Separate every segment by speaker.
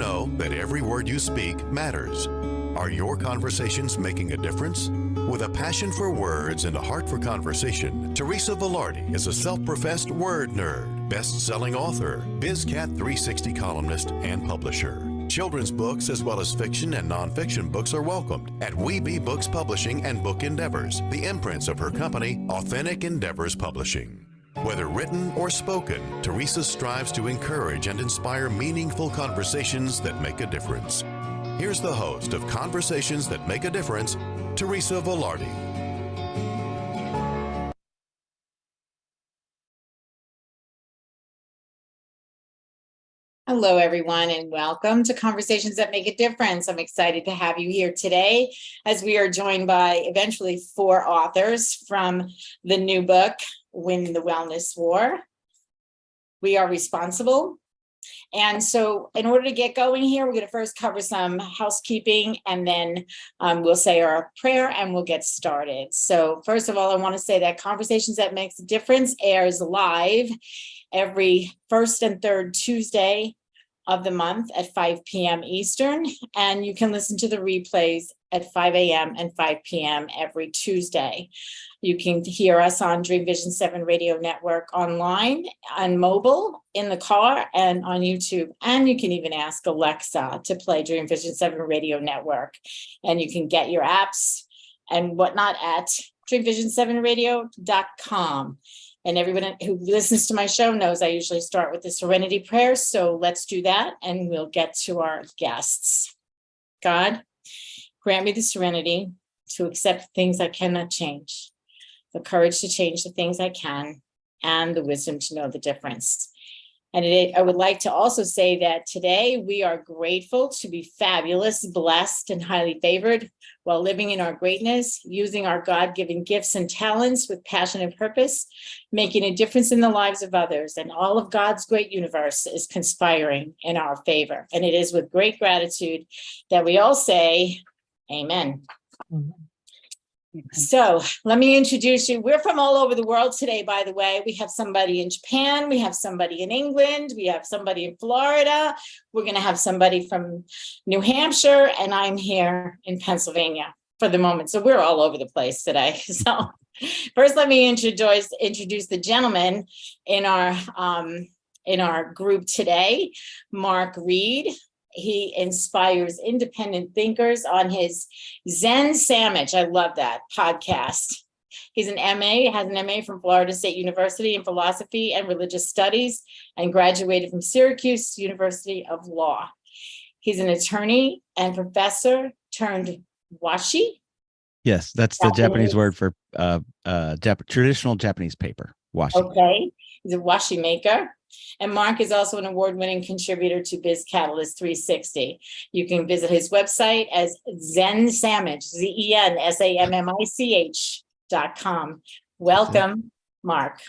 Speaker 1: know that every word you speak matters? Are your conversations making a difference? With a passion for words and a heart for conversation, Teresa Velardi is a self-professed word nerd, best-selling author, BIZCAT360 columnist, and publisher. Children's books as well as fiction and nonfiction books are welcomed at We Be Books Publishing and Book Endeavors, the imprints of her company, Authentic Endeavors Publishing. Whether written or spoken, Teresa strives to encourage and inspire meaningful conversations that make a difference. Here's the host of Conversations That Make a Difference, Teresa Velardi.
Speaker 2: Hello, everyone, and welcome to Conversations That Make a Difference. I'm excited to have you here today as we are joined by eventually 4 authors from the new book, Win the Wellness War. We are responsible. And so in order to get going here, we're going to first cover some housekeeping, and then we'll say our prayer and we'll get started. So first of all, I want to say that Conversations That Makes a Difference airs live every first and third Tuesday of the month at 5 p.m. Eastern, and you can listen to the replays at 5 a.m. and 5 p.m. every Tuesday. You can hear us on Dream Vision 7 Radio Network online, on mobile, in the car, and on YouTube. And you can even ask Alexa to play Dream Vision 7 Radio Network. And you can get your apps and whatnot at dreamvision7radio.com. And everyone who listens to my show knows I usually start with the Serenity Prayer. So let's do that, and we'll get to our guests. God, grant me the serenity to accept things I cannot change, the courage to change the things I can, and the wisdom to know the difference. And I would like to also say that today we are grateful to be fabulous, blessed, and highly favored while living in our greatness, using our God-given gifts and talents with passion and purpose, making a difference in the lives of others. And all of God's great universe is conspiring in our favor. And it is with great gratitude that we all say, Amen. Amen. So let me introduce you. We're from all over the world today, by the way. We have somebody in Japan. We have somebody in England. We have somebody in Florida. We're going to have somebody from New Hampshire. And I'm here in Pennsylvania for the moment. So we're all over the place today. So first, let me introduce the gentleman in our group today, Mark Reid. He inspires independent thinkers on his Zen Sammich. I love that podcast. He's an MA, has an MA from Florida State University in philosophy and religious studies, and graduated from Syracuse University of Law. He's an attorney and professor turned Washi.
Speaker 3: Yes, that's the Japanese word for traditional Japanese paper, washi.
Speaker 2: Okay, he's a washi maker. And Mark is also an award-winning contributor to BIZCATALYST 360. You can visit his website as Zen Sammich, ZenSammich.com. Welcome, Mark.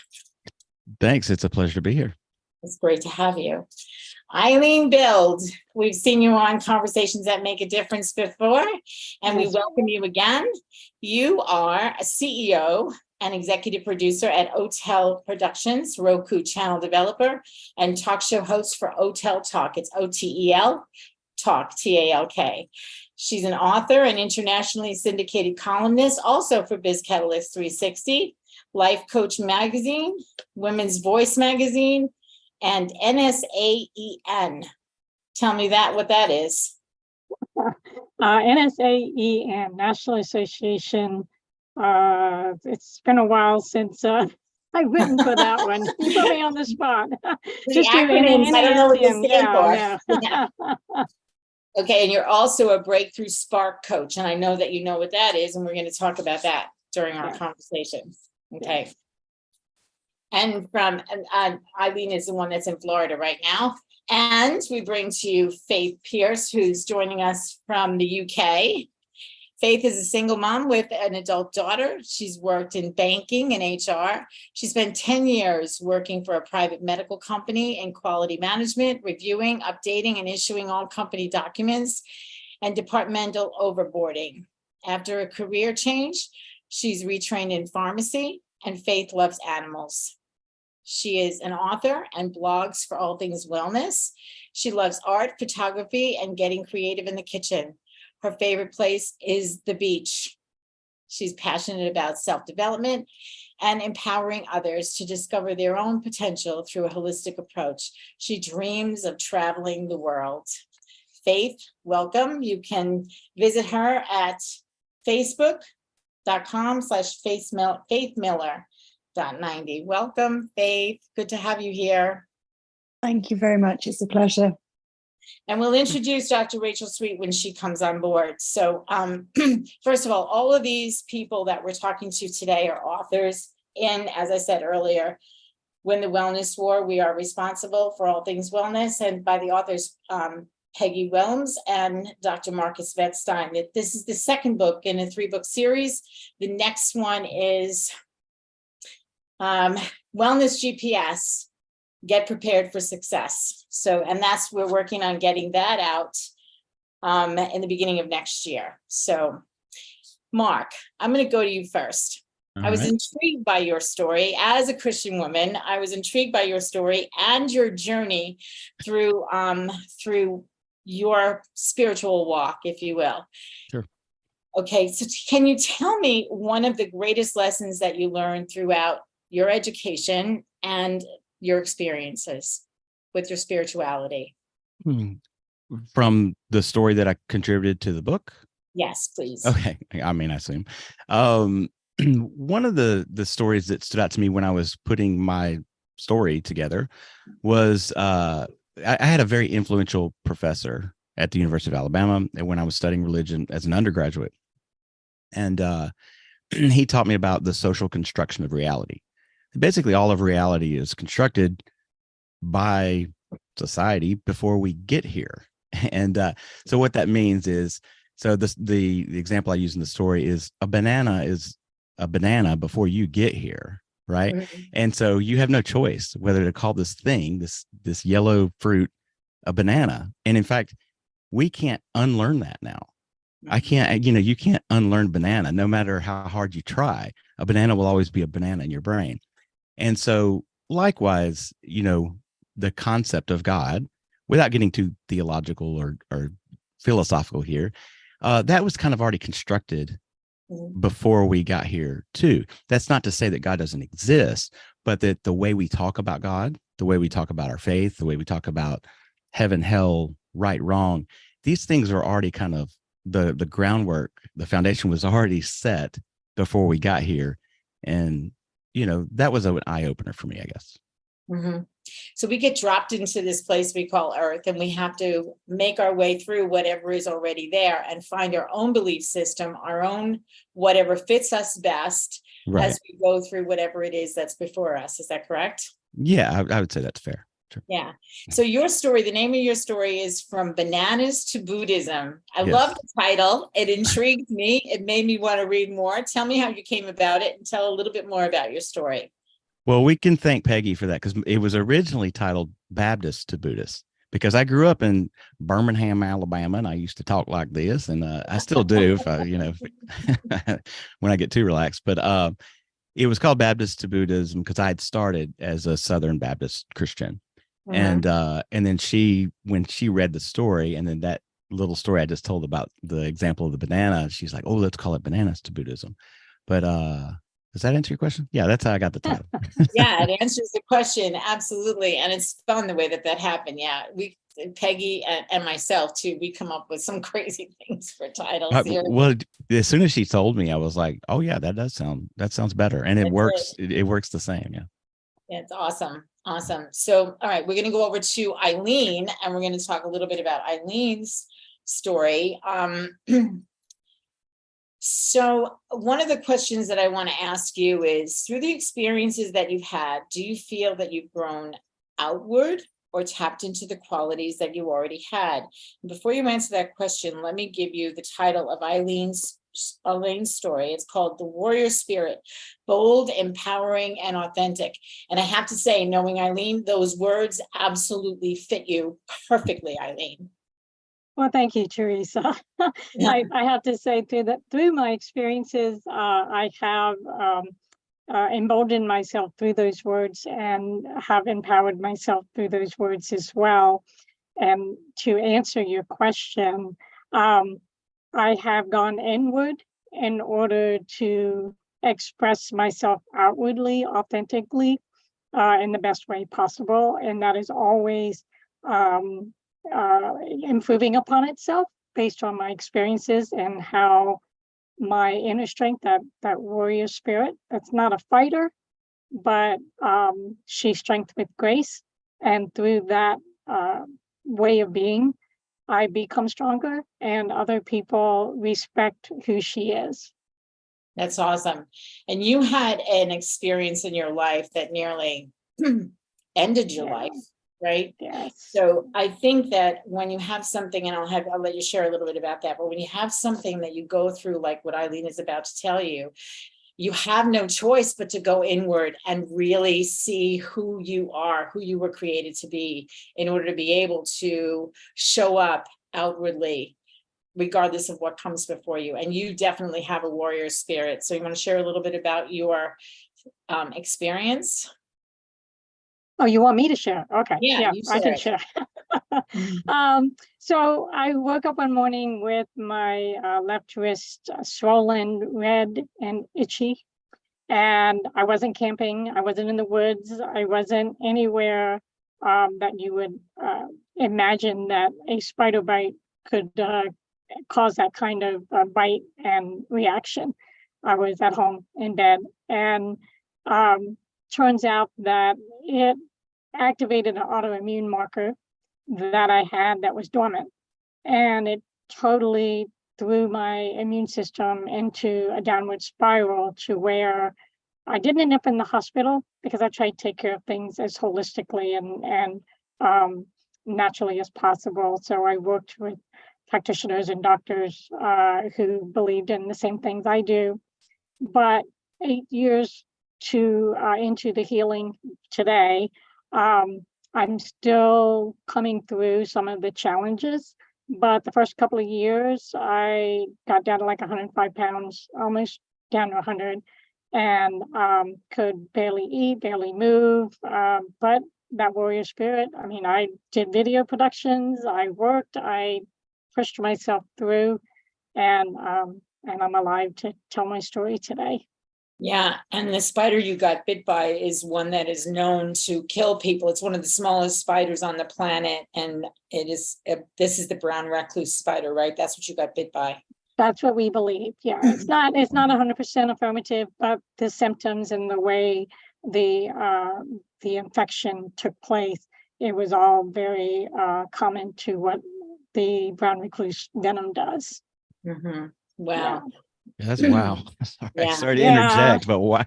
Speaker 3: Thanks. It's a pleasure to be here.
Speaker 2: It's great to have you. Eileen Bild, we've seen you on Conversations That Make a Difference before, and we welcome you again. You are a CEO and executive producer at OTELproductions, ROKU channel developer, and talk show host for OTEL TALK. It's OTEL TALK, TALK. She's an author and internationally syndicated columnist, also for BIZCATALYST 360, Life Coach Magazine, Women's Voice Magazine, and NSAEN. Tell me what that is.
Speaker 4: NSAEN, National Association. It's been a while since I've written for that one. You put me on the spot.
Speaker 2: Just acronyms, I don't know what they stand for.
Speaker 4: Yeah.
Speaker 2: Okay, and you're also a Breakthrough S.P.A.R.K coach, and I know that you know what that is, and we're going to talk about that during our conversation. Okay. And Eileen is the one that's in Florida right now. And we bring to you Faith Pearce, who's joining us from the UK. Faith is a single mom with an adult daughter. She's worked in banking and HR. She spent 10 years working for a private medical company in quality management, reviewing, updating, and issuing all company documents and departmental overboarding. After a career change, she's retrained in pharmacy, and Faith loves animals. She is an author and blogs for all things wellness. She loves art, photography, and getting creative in the kitchen. Her favorite place is the beach. She's passionate about self-development and empowering others to discover their own potential through a holistic approach. She dreams of traveling the world. Faith, welcome. You can visit her at facebook.com/faithmiller.90. Welcome, Faith. Good to have you here.
Speaker 5: Thank you very much. It's a pleasure.
Speaker 2: And we'll introduce Dr. Rachelle Sweet when she comes on board. So first of all of these people that we're talking to today are authors in, as I said earlier, Win the Wellness War. We are responsible for all things wellness, and by the authors Peggy Willems and Dr. Marcus Vetstein. This is the second book in a 3-book series. The next one is Wellness GPS. Get prepared for success. So, and we're working on getting that out in the beginning of next year. So, Mark, I'm going to go to you first. I was intrigued by your story as a Christian woman. I was intrigued by your story and your journey through your spiritual walk, if you will.
Speaker 3: Sure.
Speaker 2: Okay, so can you tell me one of the greatest lessons that you learned throughout your education and your experiences with your spirituality?
Speaker 3: From the story that I contributed to the book?
Speaker 2: Yes, please.
Speaker 3: Okay. I mean, I assume. One of the stories that stood out to me when I was putting my story together was I had a very influential professor at the University of Alabama and when I was studying religion as an undergraduate. And he taught me about the social construction of reality. Basically, all of reality is constructed by society before we get here. And so what that means is, so the example I use in the story is a banana before you get here, right?
Speaker 2: Mm-hmm.
Speaker 3: And so you have no choice whether to call this thing, this yellow fruit, a banana. And in fact, we can't unlearn that now. I can't, you can't unlearn banana no matter how hard you try. A banana will always be a banana in your brain. And so likewise, the concept of God, without getting too theological or philosophical here, that was kind of already constructed before we got here too. That's not to say that God doesn't exist, but that the way we talk about God, the way we talk about our faith, the way we talk about heaven, hell, right, wrong, these things are already kind of the groundwork, the foundation was already set before we got here. And that was an eye-opener for me, I guess.
Speaker 2: Mm-hmm. So we get dropped into this place we call Earth, and we have to make our way through whatever is already there and find our own belief system, our own whatever fits us best, right, as we go through whatever it is that's before us. Is that correct?
Speaker 3: Yeah, I would say that's fair. Sure.
Speaker 2: Yeah. So your story, the name of your story is From Bananas to Buddhism. I love the title. It intrigued me. It made me want to read more. Tell me how you came about it and tell a little bit more about your story.
Speaker 3: Well, we can thank Peggy for that because it was originally titled Baptist to Buddhist, because I grew up in Birmingham, Alabama, and I used to talk like this, and I still do if I, when I get too relaxed. But it was called Baptist to Buddhism because I had started as a Southern Baptist Christian. And then when she read the story, and then that little story I just told about the example of the banana, she's like, "Oh, let's call it Bananas to Buddhism." But does that answer your question? Yeah, that's how I got the title.
Speaker 2: Yeah, it answers the question. Absolutely. And it's fun the way that happened. Yeah. Peggy and myself too, we come up with some crazy things for titles here.
Speaker 3: Well, as soon as she told me, I was like, "Oh yeah, that sounds better." And it works. It works the same. Yeah.
Speaker 2: It's awesome. Awesome. So, all right, we're going to go over to Eileen, and we're going to talk a little bit about Eileen's story. So one of the questions that I want to ask you is, through the experiences that you've had, do you feel that you've grown outward or tapped into the qualities that you already had? And before you answer that question, let me give you the title of Eileen's story. It's called The Warrior Spirit, Bold, Empowering, and Authentic. And I have to say, knowing Eileen, those words absolutely fit you perfectly, Eileen.
Speaker 4: Well, thank you, Teresa. I have to say through my experiences, I have emboldened myself through those words and have empowered myself through those words as well. And to answer your question, I have gone inward in order to express myself outwardly, authentically, in the best way possible. And that is always improving upon itself based on my experiences and how my inner strength, that warrior spirit, that's not a fighter, but she's strength with grace. And through that way of being, I become stronger and other people respect who she is.
Speaker 2: That's awesome. And you had an experience in your life that nearly ended your life, right?
Speaker 4: Yes.
Speaker 2: So I think that when you have something, and I'll let you share a little bit about that, but when you have something that you go through, like what Eileen is about to tell you, you have no choice but to go inward and really see who you are, who you were created to be, in order to be able to show up outwardly, regardless of what comes before you. And you definitely have a warrior spirit. So you want to share a little bit about your experience?
Speaker 4: Oh, you want me to share? Okay.
Speaker 2: Yeah,
Speaker 4: I can share. So I woke up one morning with my left wrist swollen, red, and itchy. And I wasn't camping. I wasn't in the woods. I wasn't anywhere that you would imagine that a spider bite could cause that kind of bite and reaction. I was at home in bed, and turns out that it activated an autoimmune marker that I had that was dormant, and it totally threw my immune system into a downward spiral to where I didn't end up in the hospital because I tried to take care of things as holistically and naturally as possible. So I worked with practitioners and doctors who believed in the same things I do. But 8 years into the healing today, I'm still coming through some of the challenges. But the first couple of years, I got down to like 105 pounds, almost down to 100, and could barely eat, barely move. But that warrior spirit, I mean, I did video productions, I worked, I pushed myself through, and I'm alive to tell my story today.
Speaker 2: Yeah, and the spider you got bit by is one that is known to kill people. It's one of the smallest spiders on the planet, and this is the brown recluse spider, right? That's what you got bit by.
Speaker 4: That's what we believe. Yeah, it's not 100% affirmative, but the symptoms and the way the infection took place, it was all very common to what the brown recluse venom does.
Speaker 2: Mm-hmm. Wow.
Speaker 3: Yeah, that's wow. Sorry to
Speaker 4: Yeah.
Speaker 3: interject, but wow.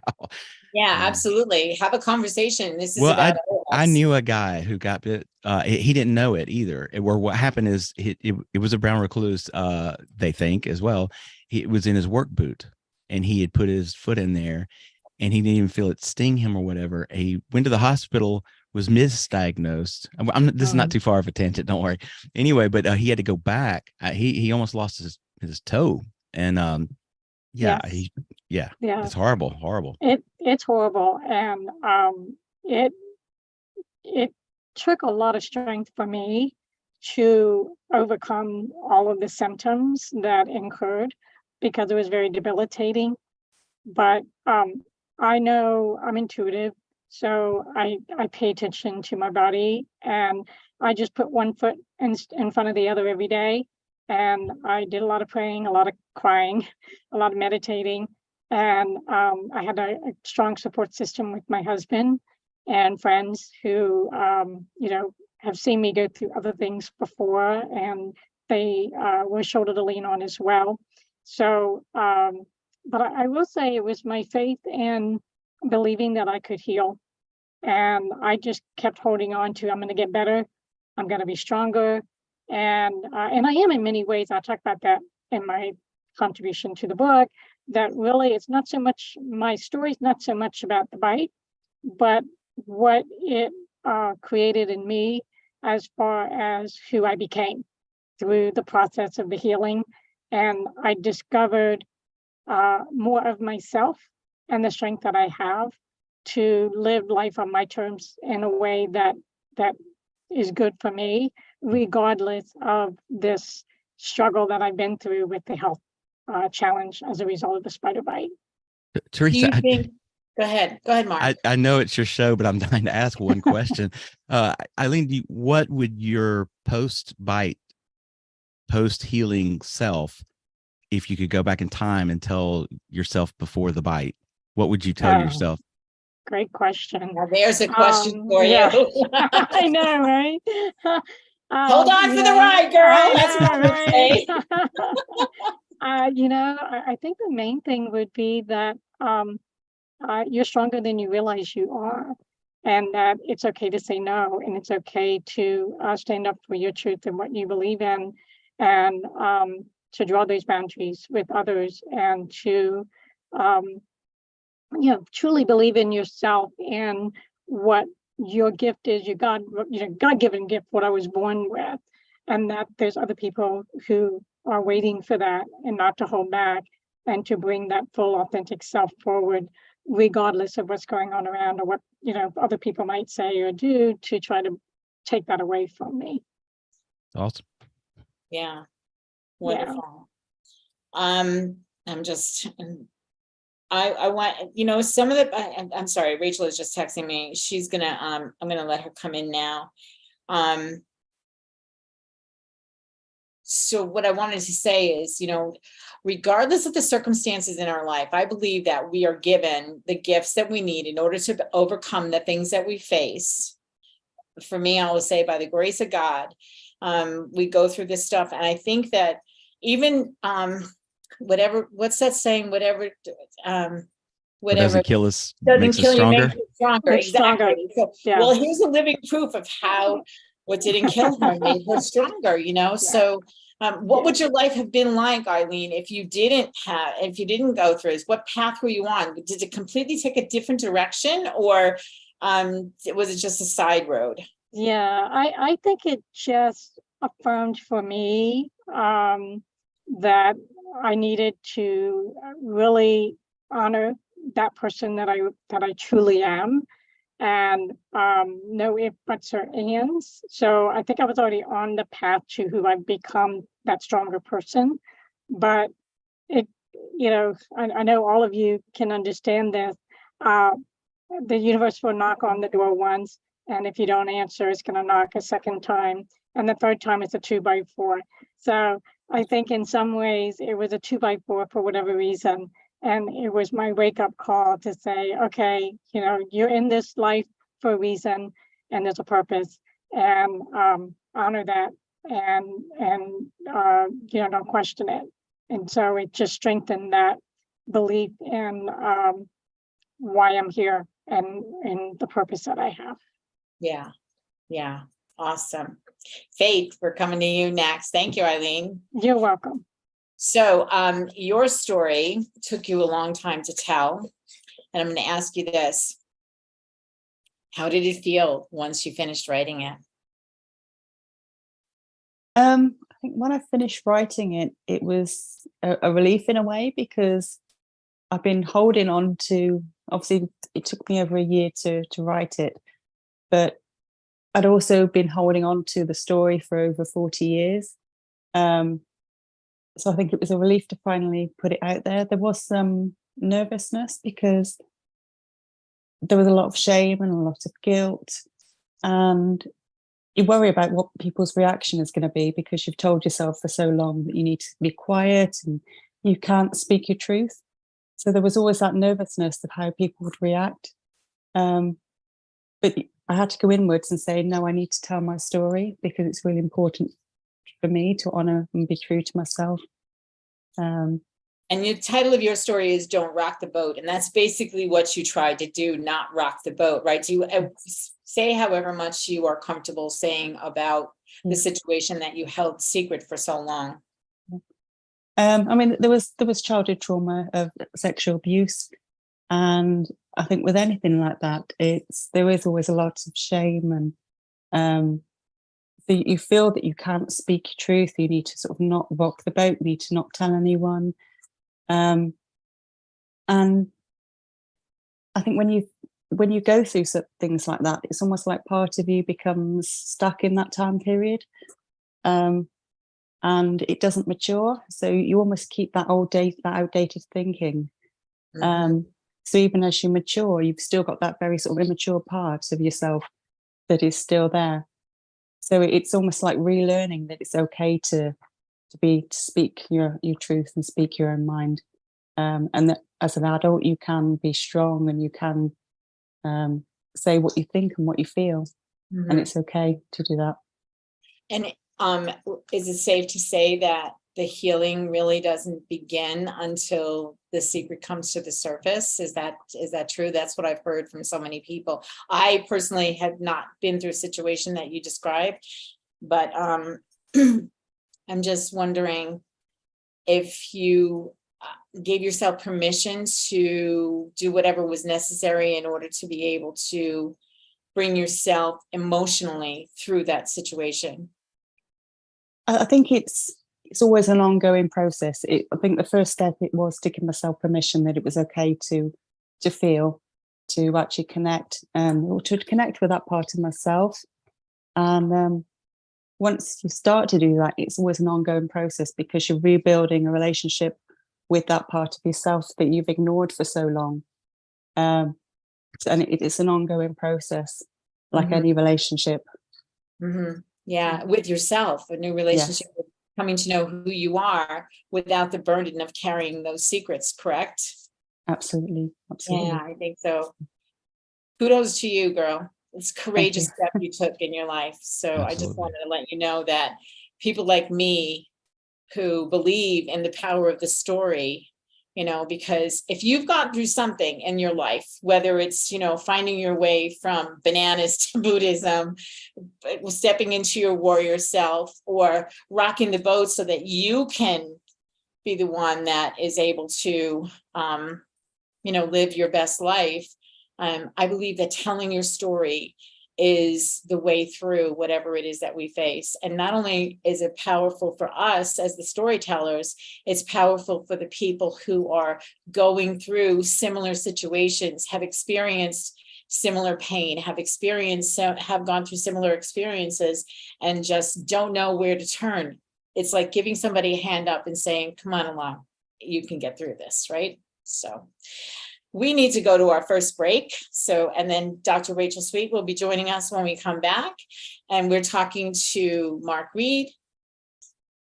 Speaker 2: Yeah, absolutely. Have a conversation. This is
Speaker 3: Well,
Speaker 2: about
Speaker 3: I knew a guy who got bit. He didn't know it either. Where what happened is it was a brown recluse. They think as well. It was in his work boot, and he had put his foot in there, and he didn't even feel it sting him or whatever. He went to the hospital, was misdiagnosed. This is not too far of a tangent. Don't worry. Anyway, but he had to go back. He almost lost his toe, and
Speaker 4: Yes.
Speaker 3: It's horrible.
Speaker 4: It's horrible, and it took a lot of strength for me to overcome all of the symptoms that incurred, because it was very debilitating. But I know I'm intuitive, so I pay attention to my body, and I just put one foot in front of the other every day. And I did a lot of praying, a lot of crying, a lot of meditating. And I had a strong support system with my husband and friends who, have seen me go through other things before, and they were a shoulder to lean on as well. So, but I will say it was my faith and believing that I could heal. And I just kept holding on to, I'm going to get better. I'm going to be stronger. And I am in many ways. I'll talk about that in my contribution to the book, that really it's not so much, my story's not so much about the bite, but what it created in me as far as who I became through the process of the healing. And I discovered more of myself and the strength that I have to live life on my terms in a way that is good for me, regardless of this struggle that I've been through with the health challenge as a result of the spider bite.
Speaker 3: Teresa,
Speaker 2: Go ahead, Mark.
Speaker 3: I know it's your show, but I'm dying to ask one question. Eileen, what would your post-bite, post-healing self, if you could go back in time and tell yourself before the bite, what would you tell yourself?
Speaker 4: Great question.
Speaker 2: Now there's a question for you.
Speaker 4: I know, right?
Speaker 2: Hold on for the ride, girl. That's what I would say.
Speaker 4: I think the main thing would be that you're stronger than you realize you are, and that it's okay to say no, and it's okay to stand up for your truth and what you believe in, and to draw those boundaries with others, and to truly believe in yourself and what your gift is, your God-given gift, what I was born with, and that there's other people who are waiting for that, and not to hold back, and to bring that full authentic self forward, regardless of what's going on around or what other people might say or do to try to take that away from me.
Speaker 3: Awesome.
Speaker 2: Yeah. Wonderful. Yeah. I want, some of the, I'm sorry, Rachel is just texting me. She's gonna, I'm gonna let her come in now. So what I wanted to say is, regardless of the circumstances in our life, I believe that we are given the gifts that we need in order to overcome the things that we face. For me, I will say, by the grace of God, we go through this stuff. And I think that even, what's that saying? Whatever
Speaker 3: doesn't kill us
Speaker 2: doesn't
Speaker 3: makes
Speaker 2: kill
Speaker 3: us stronger.
Speaker 2: You, makes you stronger. Exactly. So, well, here's a living proof of how what didn't kill her made her stronger, So what would your life have been like, Eileen, if you didn't go through this? What path were you on? Did it completely take a different direction, or was it just a side road?
Speaker 4: Yeah, I think it just affirmed for me that I needed to really honor that person that I truly am, and no ifs, buts, or ands. So I think I was already on the path to who I've become, that stronger person. But it, I know all of you can understand this. The universe will knock on the door once, and if you don't answer, it's going to knock a second time, and the third time it's a 2x4. So I think in some ways it was a 2x4 for whatever reason. And it was my wake-up call to say, okay, you're in this life for a reason, and there's a purpose, and honor that, and don't question it. And so it just strengthened that belief in why I'm here and the purpose that I have.
Speaker 2: Yeah, awesome. Faith, we're coming to you next. Thank you, Eileen.
Speaker 4: You're welcome.
Speaker 2: So your story took you a long time to tell, and I'm going to ask you this. How did it feel once you finished writing it?
Speaker 5: I think when I finished writing it, it was a relief in a way, because I've been holding on to, obviously it took me over a year to write it, but I'd also been holding on to the story for over 40 years. So I think it was a relief to finally put it out there. There was some nervousness because there was a lot of shame and a lot of guilt, and you worry about what people's reaction is going to be, because you've told yourself for so long that you need to be quiet and you can't speak your truth. So there was always that nervousness of how people would react. But I had to go inwards and say, no, I need to tell my story, because it's really important for me to honor and be true to myself.
Speaker 2: And the title of your story is Don't Rock the Boat. And that's basically what you tried to do, not rock the boat, right? Do you say however much you are comfortable saying about the situation that you held secret for so long?
Speaker 5: I mean, there was childhood trauma of sexual abuse. And I think with anything like that, there is always a lot of shame, and so you feel that you can't speak your truth. You need to sort of not rock the boat. You need to not tell anyone. And I think when you go through things like that, it's almost like part of you becomes stuck in that time period, and it doesn't mature. So you almost keep that outdated thinking. So even as you mature, you've still got that very sort of immature part of yourself that is still there. So it's almost like relearning that it's okay to speak your truth and speak your own mind, and that as an adult you can be strong and you can say what you think and what you feel, and it's okay to do that. And
Speaker 2: is it safe to say that the healing really doesn't begin until the secret comes to the surface? Is that true? That's what I've heard from so many people. I personally have not been through a situation that you described, but I'm just wondering if you gave yourself permission to do whatever was necessary in order to be able to bring yourself emotionally through that situation.
Speaker 5: I think it's always an ongoing process. I think the first step it was to give myself permission that it was okay to feel, to actually connect, or to connect with that part of myself. And once you start to do that, it's always an ongoing process because you're rebuilding a relationship with that part of yourself that you've ignored for so long. And it's an ongoing process, like any relationship.
Speaker 2: Yeah, with yourself, a new relationship, yes. Coming to know who you are without the burden of carrying those secrets, correct?
Speaker 5: Absolutely.
Speaker 2: Yeah, I think so. Kudos to you, girl. It's a courageous step you took in your life. So absolutely. I just wanted to let you know that people like me who believe in the power of the story, because if you've gone through something in your life, whether it's, finding your way from bananas to Buddhism, stepping into your warrior self, or rocking the boat so that you can be the one that is able to, live your best life. I believe that telling your story is the way through whatever it is that we face. And not only is it powerful for us as the storytellers, it's powerful for the people who are going through similar situations, have experienced similar pain, have gone through similar experiences, and just don't know where to turn. It's like giving somebody a hand up and saying, come on along, you can get through this, right? So we need to go to our first break. And then Dr. Rachelle Sweet will be joining us when we come back. And we're talking to Mark Reid,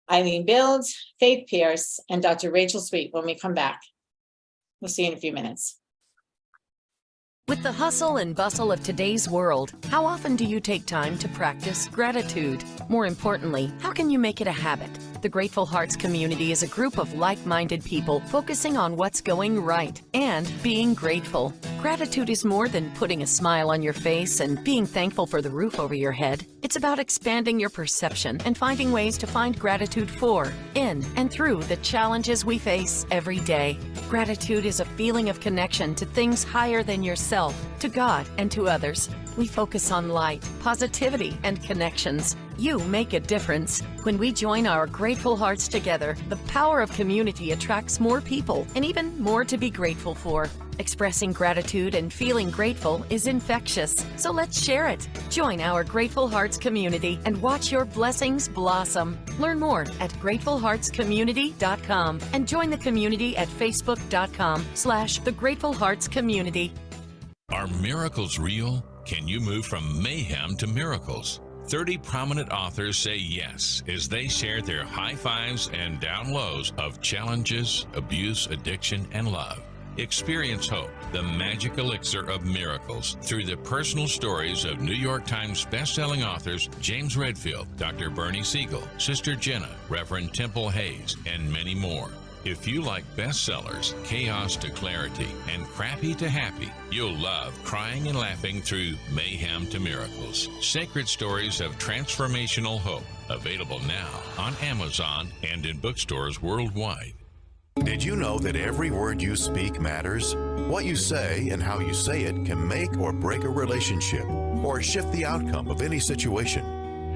Speaker 2: Eileen Bild, Faith Pearce, and Dr. Rachelle Sweet when we come back. We'll see you in a few minutes.
Speaker 6: With the hustle and bustle of today's world, how often do you take time to practice gratitude? More importantly, how can you make it a habit? The Grateful Hearts community is a group of like-minded people focusing on what's going right and being grateful. Gratitude is more than putting a smile on your face and being thankful for the roof over your head. It's about expanding your perception and finding ways to find gratitude for, in, and through the challenges we face every day. Gratitude is a feeling of connection to things higher than yourself, to God, and to others. We focus on light, positivity, and connections. You make a difference. When we join our grateful hearts together, the power of community attracts more people and even more to be grateful for. Expressing gratitude and feeling grateful is infectious, so let's share it. Join our Grateful Hearts community and watch your blessings blossom. Learn more at gratefulheartscommunity.com and join the community at facebook.com/The Grateful Hearts Community.
Speaker 7: Are miracles real? Can you move from mayhem to miracles? 30 prominent authors say yes as they share their high fives and down lows of challenges, abuse, addiction, and love. Experience hope, the magic elixir of miracles, through the personal stories of New York Times bestselling authors James Redfield, Dr. Bernie Siegel, Sister Jenna, Reverend Temple Hayes, and many more. If you like bestsellers, chaos to clarity, and crappy to happy, you'll love crying and laughing through mayhem to miracles. Sacred stories of transformational hope. Available now on Amazon and in bookstores worldwide.
Speaker 1: Did you know that every word you speak matters? What you say and how you say it can make or break a relationship or shift the outcome of any situation.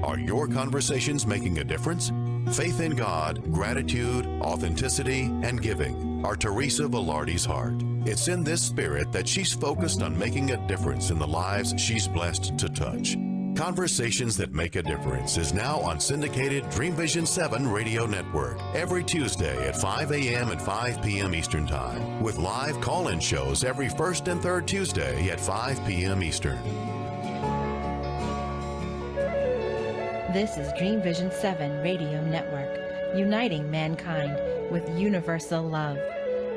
Speaker 1: Are your conversations making a difference? Faith in God, gratitude, authenticity, and giving. are Teresa Velardi's heart. It's in this spirit that she's focused on making a difference in the lives she's blessed to touch. Conversations That Make a Difference is now on syndicated Dream Vision 7 radio network every Tuesday at 5 a.m. and 5 p.m. Eastern Time, with live call-in shows every first and third Tuesday at 5 p.m. Eastern.
Speaker 8: This is Dream Vision 7 Radio Network, uniting mankind with universal love.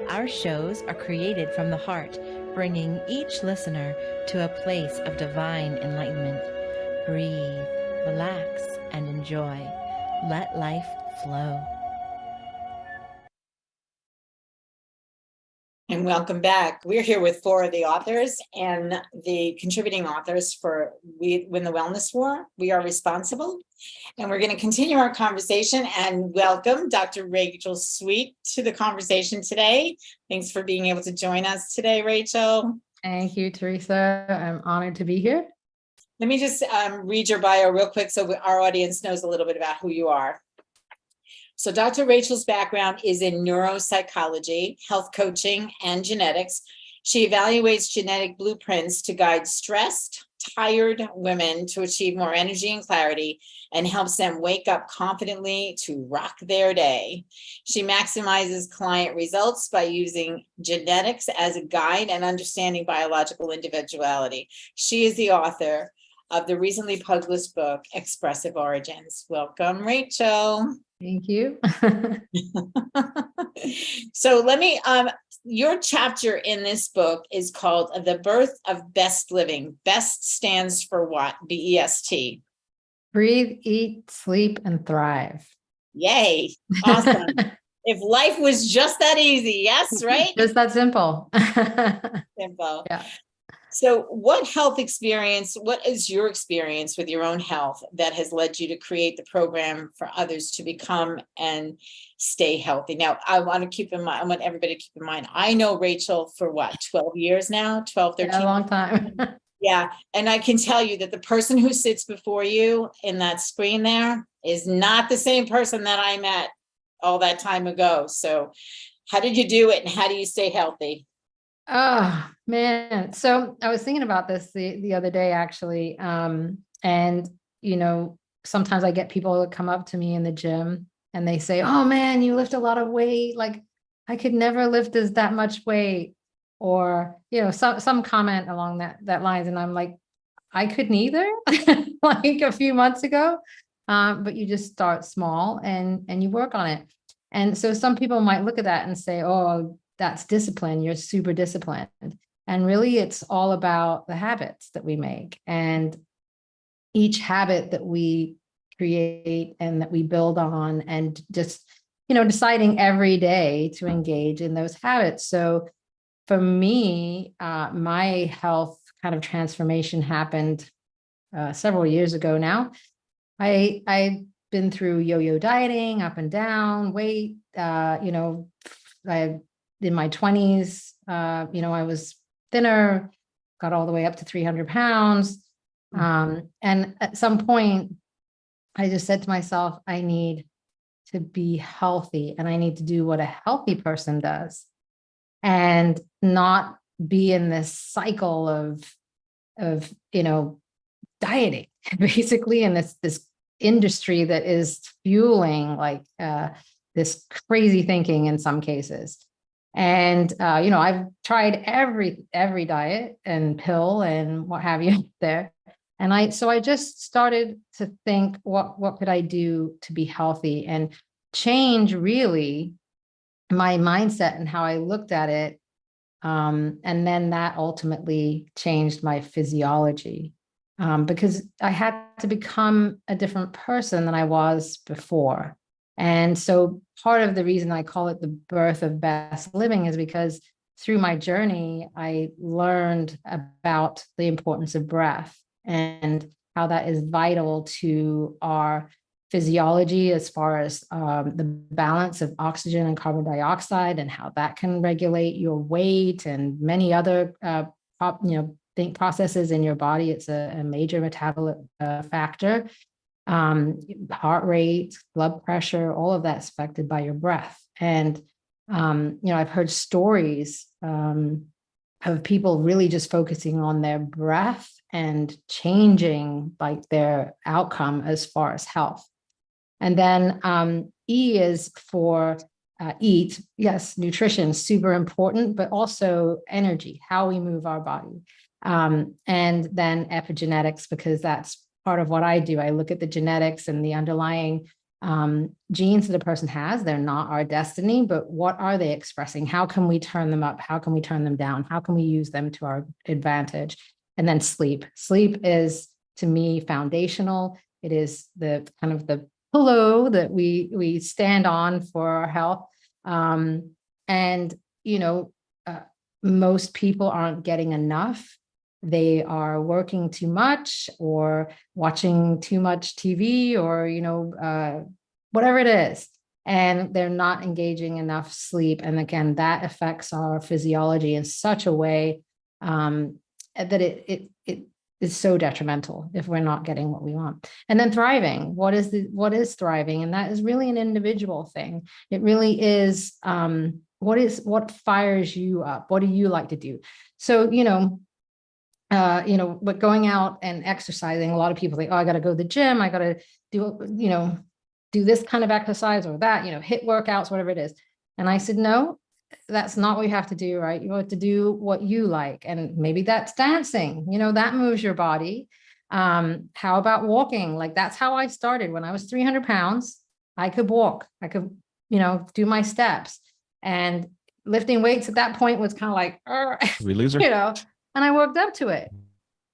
Speaker 8: Our shows are created from the heart, bringing each listener to a place of divine enlightenment. Breathe, relax, and enjoy. Let life flow.
Speaker 2: And welcome back. We're here with 4 of the authors and the contributing authors for We Win the Wellness War. We Are Responsible. And we're going to continue our conversation and welcome Dr. Rachelle Sweet to the conversation today. Thanks for being able to join us today, Rachel.
Speaker 9: Thank you, Teresa. I'm honored to be here.
Speaker 2: Let me just read your bio real quick so our audience knows a little bit about who you are. So Dr. Rachel's background is in neuropsychology, health coaching, and genetics. She evaluates genetic blueprints to guide stressed, tired women to achieve more energy and clarity and helps them wake up confidently to rock their day. She maximizes client results by using genetics as a guide and understanding biological individuality. She is the author of the recently published book, Expressive Origins. Welcome, Rachel.
Speaker 9: Thank you.
Speaker 2: So let me, your chapter in this book is called The Birth of Best Living. Best stands for what? B-E-S-T.
Speaker 9: Breathe, eat, sleep, and thrive.
Speaker 2: Yay. Awesome. If life was just that easy, yes, right?
Speaker 9: Just that simple.
Speaker 2: Simple.
Speaker 9: Yeah.
Speaker 2: So what is your experience with your own health that has led you to create the program for others to become and stay healthy? Now, I want everybody to keep in mind, I know Rachel for what, 12 years now, 12, 13?
Speaker 9: Yeah, a long time.
Speaker 2: Yeah. And I can tell you that the person who sits before you in that screen there is not the same person that I met all that time ago. So how did you do it and how do you stay healthy?
Speaker 9: Oh, man. So I was thinking about this the other day, actually. And, sometimes I get people that come up to me in the gym and they say, oh, man, you lift a lot of weight. Like I could never lift that much weight. Or, some comment along that lines. And I'm like, I couldn't either, like a few months ago. But you just start small and you work on it. And so some people might look at that and say, oh, that's discipline. You're super disciplined. And really, it's all about the habits that we make. And each habit that we create and that we build on, and just, deciding every day to engage in those habits. So for me, my health kind of transformation happened several years ago now. I've been through yo-yo dieting, up and down, weight, in my 20s, I was thinner, got all the way up to 300 pounds. And at some point, I just said to myself, I need to be healthy and I need to do what a healthy person does and not be in this cycle of dieting, basically, in this industry that is fueling this crazy thinking in some cases. And, I've tried every diet and pill and what have you there. And I just started to think, what could I do to be healthy and change really my mindset and how I looked at it. And then that ultimately changed my physiology because I had to become a different person than I was before. And so part of the reason I call it the birth of best living is because through my journey, I learned about the importance of breath and how that is vital to our physiology as far as the balance of oxygen and carbon dioxide and how that can regulate your weight and many other processes in your body. It's a major metabolic factor. Heart rate, blood pressure, all of that's affected by your breath. And I've heard stories of people really just focusing on their breath and changing like their outcome as far as health. And then E is for eat. Yes, nutrition is super important, but also energy, how we move our body. And then epigenetics, because that's part of what I do. I look at the genetics and the underlying genes that a person has. They're not our destiny, but what are they expressing? How can we turn them up? How can we turn them down? How can we use them to our advantage? And then sleep. Sleep is, to me, foundational. It is the kind of the pillow that we stand on for our health. Most people aren't getting enough. They are working too much or watching too much TV or, whatever it is, and they're not engaging enough sleep. And again, that affects our physiology in such a way that it is so detrimental if we're not getting what we want. And then thriving. What is thriving? And that is really an individual thing. It really is what fires you up? What do you like to do? So, but going out and exercising, a lot of people think, oh, I got to go to the gym. I got to do this kind of exercise or that, hit workouts, whatever it is. And I said, no, that's not what you have to do, right? You have to do what you like. And maybe that's dancing, that moves your body. How about walking? Like, that's how I started. When I was 300 pounds, I could walk. I could, do my steps. And lifting weights at that point was kind of like,
Speaker 3: we lose her.
Speaker 9: And I worked up to it.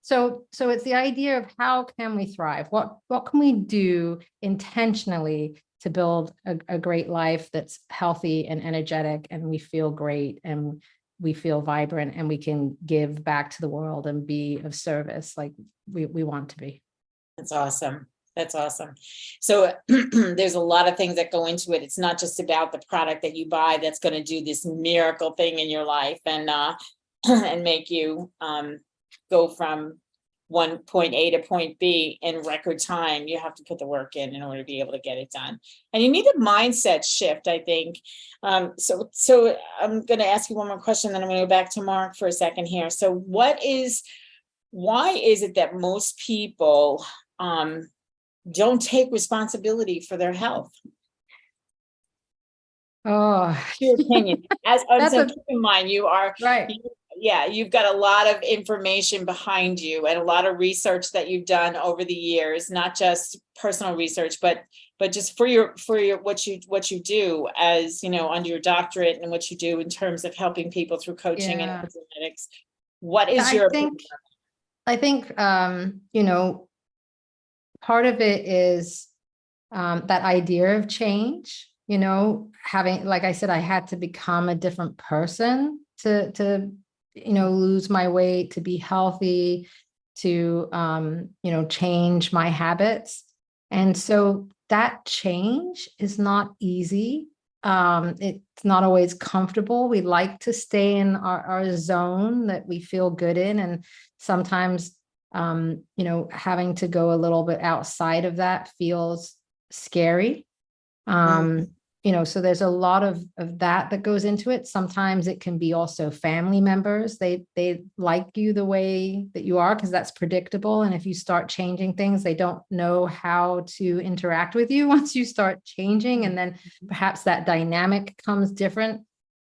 Speaker 9: So it's the idea of how can we thrive? What can we do intentionally to build a great life that's healthy and energetic, and we feel great and we feel vibrant and we can give back to the world and be of service like we want to be.
Speaker 2: That's awesome. That's awesome. So there's a lot of things that go into it. It's not just about the product that you buy that's going to do this miracle thing in your life and make you go from point A to point B in record time. You have to put the work in order to be able to get it done. And you need a mindset shift, I think. So I'm going to ask you one more question, then I'm going to go back to Mark for a second here. So why is it that most people don't take responsibility for their health?
Speaker 9: Oh,
Speaker 2: your opinion. Keep in mind, you are
Speaker 9: right.
Speaker 2: You've got a lot of information behind you and a lot of research that you've done over the years, not just personal research, but just for your what you do as under your doctorate and what you do in terms of helping people through coaching and epigenetics. What is your opinion?
Speaker 9: I think part of it is that idea of change. Having, like I said, I had to become a different person to lose my weight, to be healthy, to, change my habits. And so that change is not easy. It's not always comfortable. We like to stay in our zone that we feel good in. And sometimes, having to go a little bit outside of that feels scary. So there's a lot of that goes into it. Sometimes it can be also family members. They like you the way that you are because that's predictable. And if you start changing things, they don't know how to interact with you once you start changing. And then perhaps that dynamic comes different.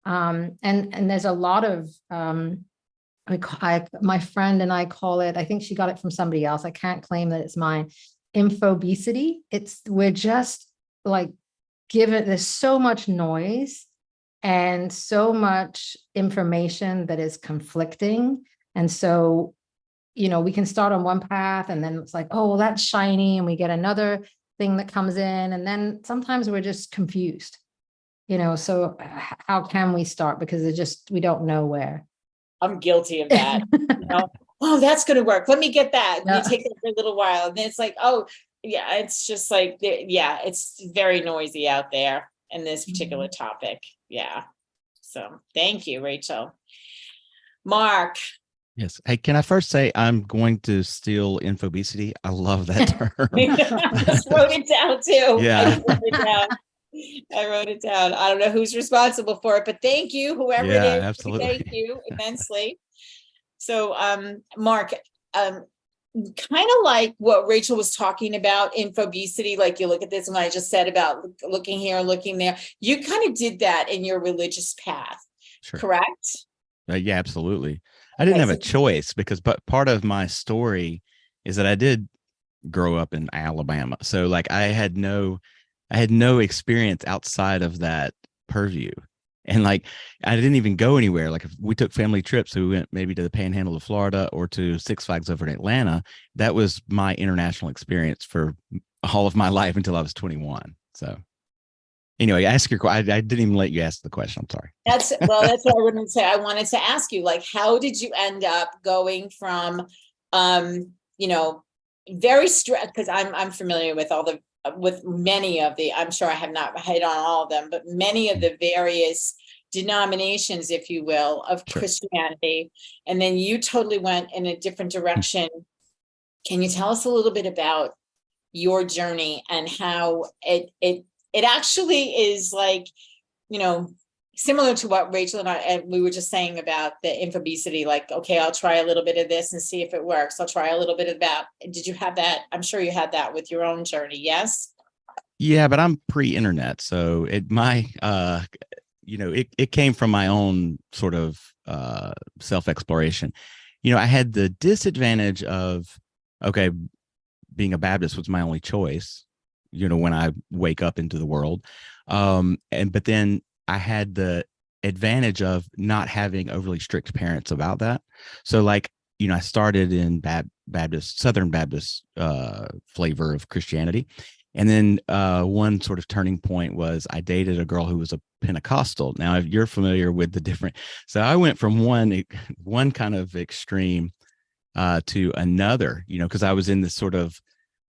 Speaker 9: And there's a lot of, my friend and I call it, I think she got it from somebody else. I can't claim that it's mine. Infobesity. We're just like, there's so much noise and so much information that is conflicting. And so, we can start on one path and then it's like, oh, well, that's shiny. And we get another thing that comes in. And then sometimes we're just confused, so how can we start? Because we don't know where.
Speaker 2: I'm guilty of that. Oh, that's going to work. Let me get that.
Speaker 9: Yeah.
Speaker 2: You take it for a little while. And then it's like, oh, yeah, it's just like, it's very noisy out there in this particular topic. Yeah. So thank you, Rachel. Mark.
Speaker 3: Yes. Hey, can I first say I'm going to steal infobesity? I love that term.
Speaker 2: I just wrote it down too.
Speaker 3: Yeah.
Speaker 2: I just wrote it down. I wrote it down. I don't know who's responsible for it, but thank you, whoever it
Speaker 3: Yeah,
Speaker 2: is.
Speaker 3: absolutely.
Speaker 2: Thank you immensely. So, Mark, kind of like what Rachel was talking about, infobesity, like you look at this and what I just said about looking here, looking there, you kind of did that in your religious path,
Speaker 3: Sure.
Speaker 2: correct?
Speaker 3: Yeah, absolutely. I didn't
Speaker 2: Okay,
Speaker 3: have
Speaker 2: so-
Speaker 3: a choice because, but part of my story is that I did grow up in Alabama. So like I had no experience outside of that purview. And like I didn't even go anywhere. Like if we took family trips, so we went maybe to the Panhandle of Florida or to Six Flags over in Atlanta. That was my international experience for all of my life until I was 21. So anyway, ask your question. I didn't even let you ask the question. I'm sorry.
Speaker 2: That's what I wanted to say. I wanted to ask you, like, how did you end up going from, very strict, because I'm familiar with with many of the, I'm sure I have not hit on all of them, but many of the various denominations, if you will, of
Speaker 3: Sure.
Speaker 2: Christianity. And then you totally went in a different direction. Can you tell us a little bit about your journey and how it actually is like, similar to what Rachel and we were just saying about the infobesity, like, okay, I'll try a little bit of this and see if it works. I'll try a little bit of that. Did you have that? I'm sure you had that with your own journey. Yes.
Speaker 3: Yeah, but I'm pre-internet. So it came from my own sort of self-exploration. I had the disadvantage of, okay, being a Baptist was my only choice, when I wake up into the world. But then I had the advantage of not having overly strict parents about that. So like, I started in Southern Baptist flavor of Christianity. And then one sort of turning point was I dated a girl who was a Pentecostal. Now, if you're familiar with the different, so I went from one kind of extreme to another, because I was in this sort of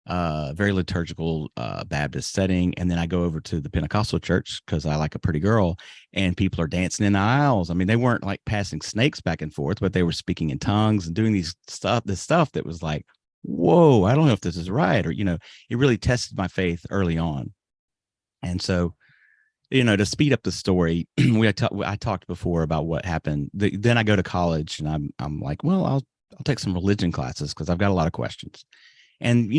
Speaker 3: very liturgical Baptist setting. And then I go over to the Pentecostal church because I like a pretty girl, and people are dancing in the aisles. I mean, they weren't like passing snakes back and forth, but they were speaking in tongues and doing this stuff that was like, whoa, I don't know if this is right. Or, it really tested my faith early on. And so, to speed up the story, I talked before about what happened. Then I go to college and I'm like, well, I'll take some religion classes because I've got a lot of questions. And,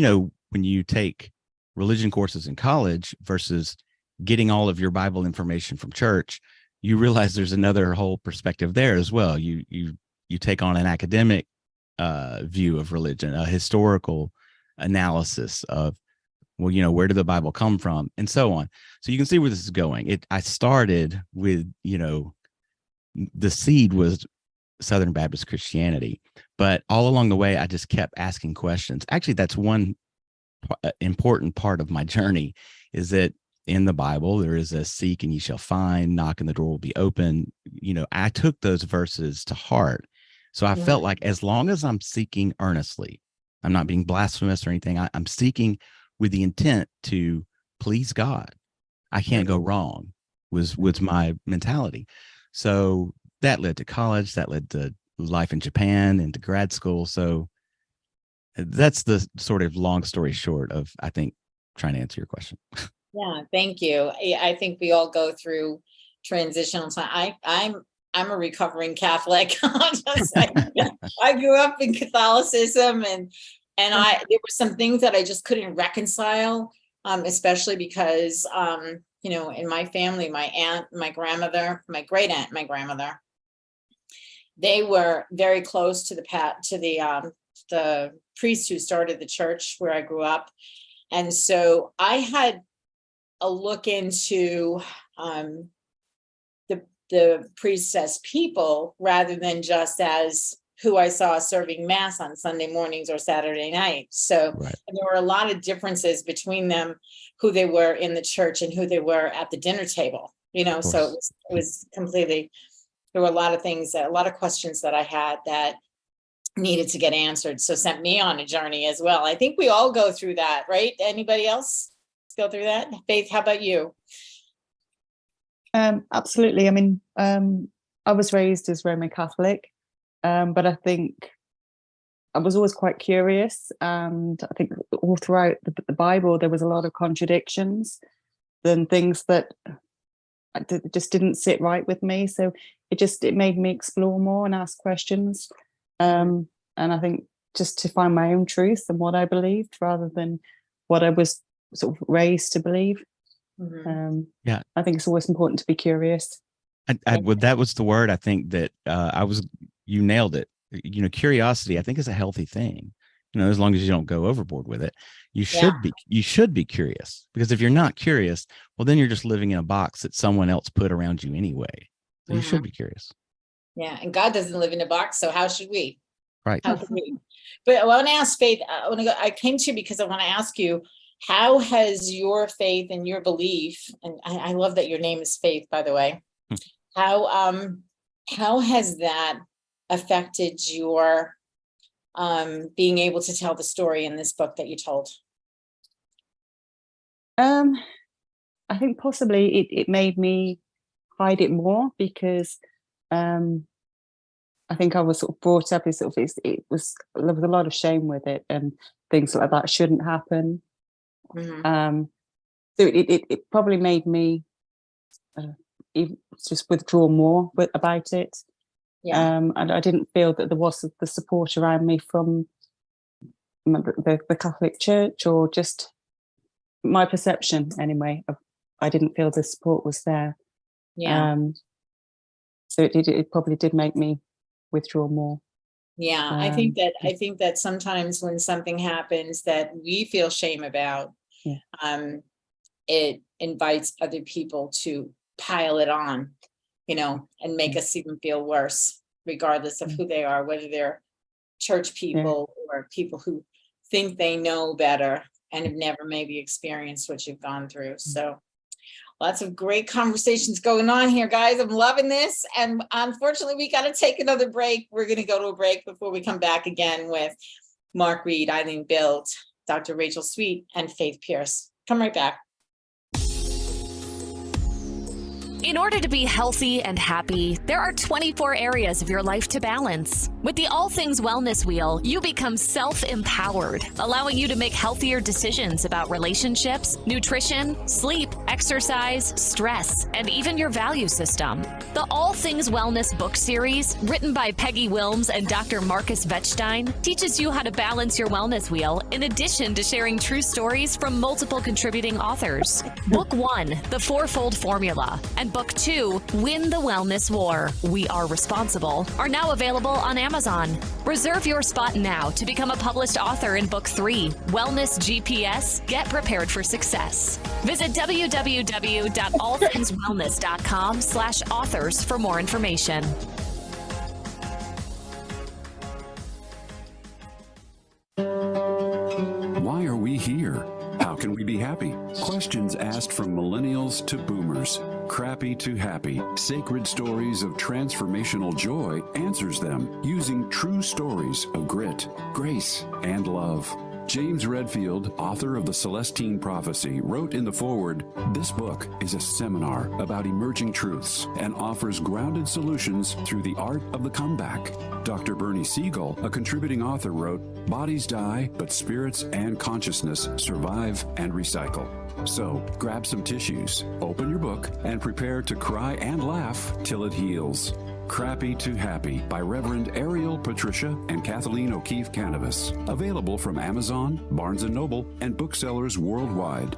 Speaker 3: when you take religion courses in college versus getting all of your Bible information from church, you realize there's another whole perspective there as well. You take on an academic view of religion, a historical analysis of, well, where did the Bible come from, and so on. So you can see where this is going. I started with, the seed was Southern Baptist Christianity, but all along the way, I just kept asking questions. Actually, that's one important part of my journey, is that in the Bible, there is a seek and ye shall find, knock and the door will be open. I took those verses to heart. So I felt like as long as I'm seeking earnestly, I'm not being blasphemous or anything. I'm seeking with the intent to please God. I can't go wrong was my mentality. So that led to college, that led to life in Japan and to grad school. So that's the sort of long story short of, I think, trying to answer your question.
Speaker 2: Yeah, thank you. I think we all go through transitional time. I'm a recovering Catholic. I grew up in Catholicism, and there were some things that I just couldn't reconcile, especially because in my family, my aunt, my grandmother, my great aunt, my grandmother, they were very close to the priest who started the church where I grew up. And so I had a look into the priests as people rather than just as who I saw serving mass on Sunday mornings or Saturday nights. So
Speaker 3: Right.
Speaker 2: There were a lot of differences between them, who they were in the church and who they were at the dinner table, so it was completely, there were a lot of things, a lot of questions that I had that needed to get answered. So sent me on a journey as well. I think we all go through that, right? Anybody else go through that? Faith, how about you?
Speaker 5: Absolutely. I mean, I was raised as Roman Catholic, but I think I was always quite curious. And I think all throughout the Bible, there was a lot of contradictions. than things that just didn't sit right with me. So it made me explore more and ask questions. And I think just to find my own truth and what I believed rather than what I was sort of raised to believe.
Speaker 3: Yeah,
Speaker 5: I think it's always important to be curious.
Speaker 3: That was the word. I think that you nailed it. You know, curiosity, I think, is a healthy thing. You know, as long as you don't go overboard with it, you should be curious, because if you're not curious, well, then you're just living in a box that someone else put around you anyway. So you should be curious.
Speaker 2: Yeah, and God doesn't live in a box, so how should we?
Speaker 3: Right.
Speaker 2: How could we? But I want to ask Faith. I came to you because I want to ask you, how has your faith and your belief, and I love that your name is Faith, by the way. How has that affected your being able to tell the story in this book that you told?
Speaker 5: I think possibly it made me hide it more, because I think I was sort of brought up as sort of there was a lot of shame with it, and things like that shouldn't happen. So it probably made me just withdraw more about it. And I didn't feel that there was the support around me from the Catholic Church, or just my perception anyway. I didn't feel the support was there. So it probably did make me withdraw more.
Speaker 2: I think that sometimes when something happens that we feel shame about, it invites other people to pile it on, and make us even feel worse, regardless of who they are, whether they're church people or people who think they know better and have never maybe experienced what you've gone through. So lots of great conversations going on here, guys. I'm loving this. And unfortunately, we got to take another break. We're going to go to a break before we come back again with Mark Reid, Eileen Bild, Dr. Rachelle Sweet, and Faith Pearce. Come right back.
Speaker 10: In order to be healthy and happy, there are 24 areas of your life to balance. With the All Things Wellness Wheel, you become self-empowered, allowing you to make healthier decisions about relationships, nutrition, sleep, exercise, stress, and even your value system. The All Things Wellness book series, written by Peggy Wilms and Dr. Marcus Wettstein, teaches you how to balance your wellness wheel, in addition to sharing true stories from multiple contributing authors. Book 1, The Fourfold Formula, and Book 2, Win the Wellness War, We Are Responsible, are now available on Amazon. Reserve your spot now to become a published author in Book 3, Wellness GPS, Get Prepared for Success. Visit www.allthingswellness.com/authors for more information.
Speaker 11: Why are we here? How can we be happy? Questions asked from millennials to boomers. Crappy to Happy, Sacred Stories of Transformational Joy answers them using true stories of grit, grace, and love. James Redfield, author of The Celestine Prophecy, wrote in the foreword, "This book is a seminar about emerging truths and offers grounded solutions through the art of the comeback." Dr. Bernie Siegel, a contributing author, wrote, "Bodies die, but spirits and consciousness survive and recycle." So, grab some tissues, open your book, and prepare to cry and laugh till it heals. Crappy to Happy by Reverend Ariel Patricia and Kathleen O'Keefe Cannabis. Available from Amazon, Barnes & Noble, and booksellers worldwide.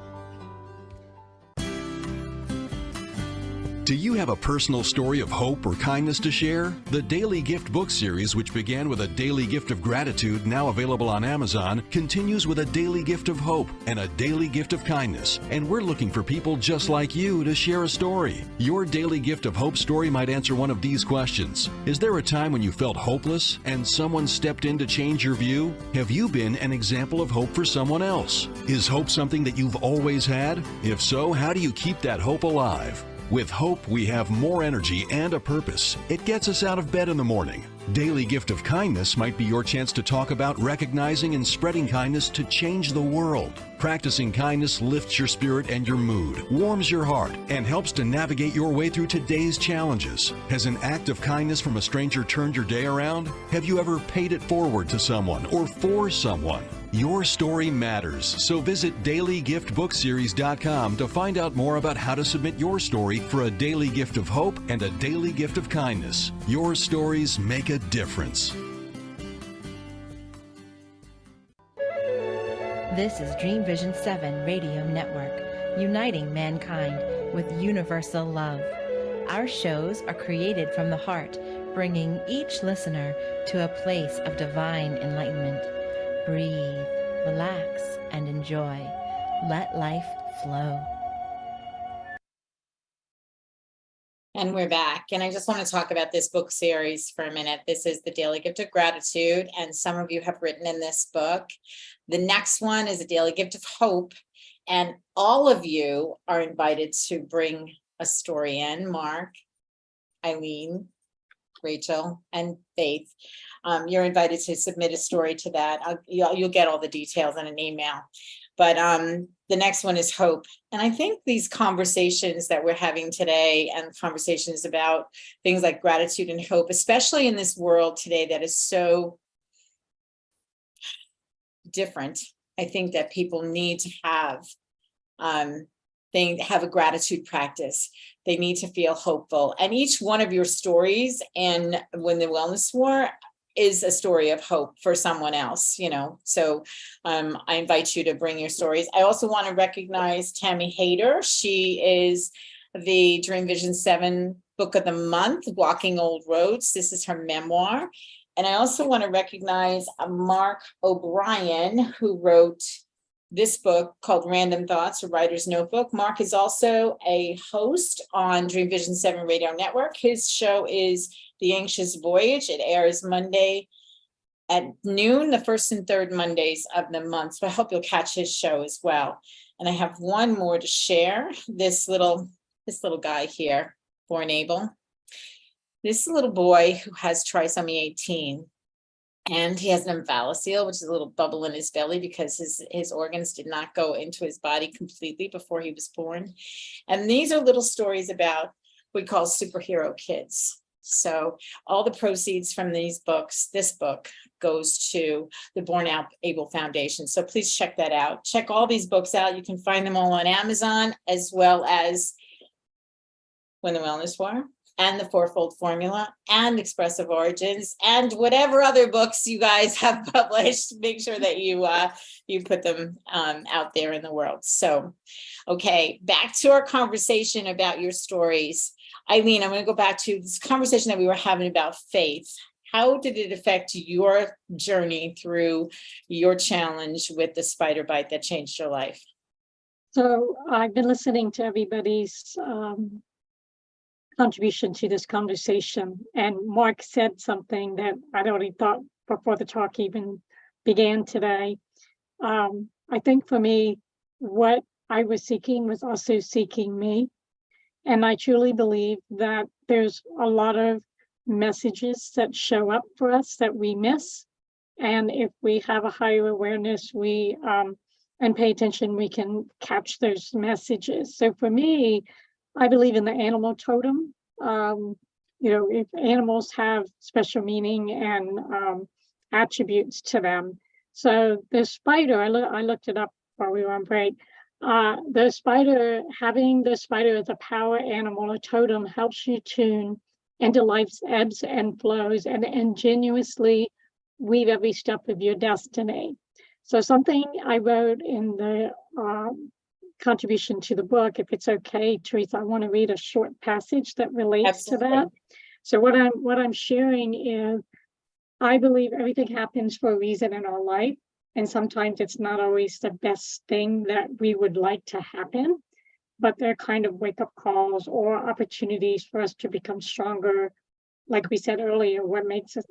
Speaker 12: Do you have a personal story of hope or kindness to share? The Daily Gift book series, which began with a daily gift of gratitude, now available on Amazon, continues with a daily gift of hope and a daily gift of kindness. And we're looking for people just like you to share a story. Your daily gift of hope story might answer one of these questions. Is there a time when you felt hopeless and someone stepped in to change your view? Have you been an example of hope for someone else? Is hope something that you've always had? If so, how do you keep that hope alive? With hope, we have more energy and a purpose. It gets us out of bed in the morning. Daily Gift of Kindness might be your chance to talk about recognizing and spreading kindness to change the world. Practicing kindness lifts your spirit and your mood, warms your heart, and helps to navigate your way through today's challenges. Has an act of kindness from a stranger turned your day around? Have you ever paid it forward to someone or for someone? Your story matters, so visit dailygiftbookseries.com to find out more about how to submit your story for a daily gift of hope and a daily gift of kindness. Your stories make a difference.
Speaker 8: This is Dream Vision 7 Radio Network, uniting mankind with universal love. Our shows are created from the heart, bringing each listener to a place of divine enlightenment. Breathe, relax, and enjoy. Let life flow.
Speaker 2: And we're back. And I just want to talk about this book series for a minute. This is the Daily Gift of Gratitude. And some of you have written in this book. The next one is a Daily Gift of Hope. And all of you are invited to bring a story in. Mark, Eileen, Rachel, and Faith. You're invited to submit a story to that. You'll get all the details in an email. But the next one is hope. And I think these conversations that we're having today and conversations about things like gratitude and hope, especially in this world today that is so different, I think that people need to have a gratitude practice. They need to feel hopeful. And each one of your stories and When the Wellness War is a story of hope for someone else, So I invite you to bring your stories. I also want to recognize Tammy Hayter. She is the Dream Vision 7 Book of the Month, Walking Old Roads. This is her memoir. And I also want to recognize Mark O'Brien, who wrote this book called Random Thoughts, a Writer's Notebook. Mark is also a host on Dream Vision 7 Radio Network. His show is The Anxious Voyage. It airs Monday at noon, the first and third Mondays of the month. So I hope you'll catch his show as well. And I have one more to share. This little guy here, Born Able. This little boy who has trisomy 18. And he has an omphalocele, which is a little bubble in his belly because his organs did not go into his body completely before he was born. And these are little stories about what we call superhero kids. So all the proceeds from this book goes to the Born Able Foundation. So please check that out. Check all these books out. You can find them all on Amazon, as well as When the Wellness War, and The Fourfold Formula, and Expressive Origins, and whatever other books you guys have published. Make sure that you put them out there in the world. So, okay, back to our conversation about your stories. Eileen, I'm going to go back to this conversation that we were having about faith. How did it affect your journey through your challenge with the spider bite that changed your life?
Speaker 4: So I've been listening to everybody's contribution to this conversation, and Mark said something that I'd already thought before the talk even began today. I think for me, what I was seeking was also seeking me, and I truly believe that there's a lot of messages that show up for us that we miss, and if we have a higher awareness, and pay attention, we can catch those messages. So for me, I believe in the animal totem. If animals have special meaning and attributes to them. So the spider, I looked it up while we were on break. Having the spider as a power animal, a totem, helps you tune into life's ebbs and flows and ingenuously weave every step of your destiny. So something I wrote in the contribution to the book, if it's okay, Teresa, I want to read a short passage that relates to that. So what I'm sharing is, I believe everything happens for a reason in our life, and sometimes it's not always the best thing that we would like to happen, but they're kind of wake-up calls or opportunities for us to become stronger. Like we said earlier, what